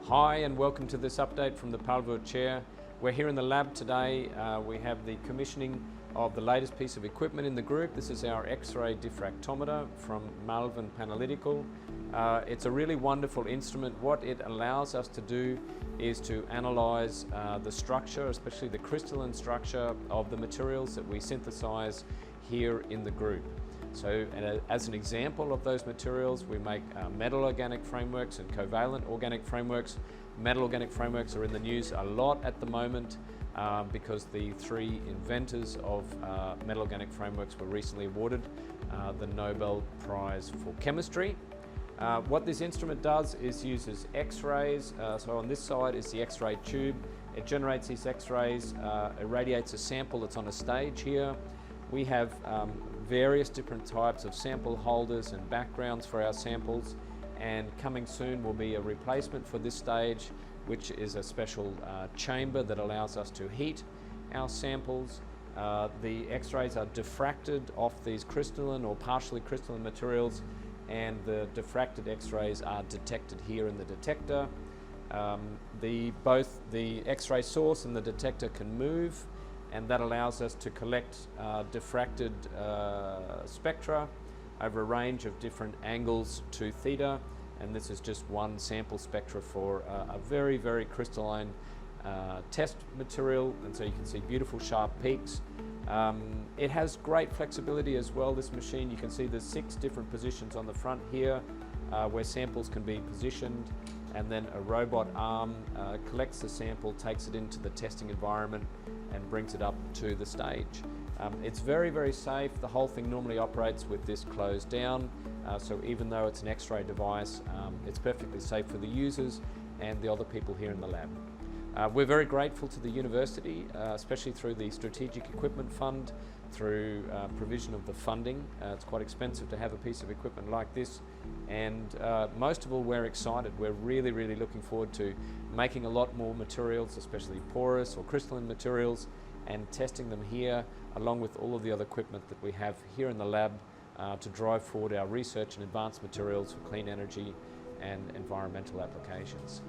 Hi and welcome to this update from the Wurth chair. We're here in the lab today. We have the commissioning of the latest piece of equipment in the group. This is our X-ray diffractometer from Malvern Panalytical. It's a really wonderful instrument. What it allows us to do is to analyze the structure, especially the crystalline structure of the materials that we synthesize here in the group. So as an example of those materials, we make metal organic frameworks and covalent organic frameworks. Metal organic frameworks are in the news a lot at the moment because the three inventors of metal organic frameworks were recently awarded the Nobel Prize for Chemistry. What this instrument does is uses X-rays. So on this side is the X-ray tube. It generates these X-rays, irradiates a sample that's on a stage here. We have various different types of sample holders and backgrounds for our samples, and coming soon will be a replacement for this stage, which is a special chamber that allows us to heat our samples. The X-rays are diffracted off these crystalline or partially crystalline materials, and the diffracted X-rays are detected here in the detector. Both the X-ray source and the detector can move, and that allows us to collect diffracted spectra over a range of different angles to theta, and this is just one sample spectra for a very, very crystalline test material, and so you can see beautiful sharp peaks. It has great flexibility as well, this machine. You can see there's 6 different positions on the front here where samples can be positioned, and then a robot arm collects the sample, takes it into the testing environment and brings it up to the stage. It's very, very safe. The whole thing normally operates with this closed down, so even though it's an X-ray device, it's perfectly safe for the users and the other people here in the lab. We're very grateful to the university, especially through the Strategic Equipment Fund, through provision of the funding. It's quite expensive to have a piece of equipment like this, and most of all, we're excited. We're really, really looking forward to making a lot more materials, especially porous or crystalline materials, and testing them here along with all of the other equipment that we have here in the lab to drive forward our research and advanced materials for clean energy and environmental applications.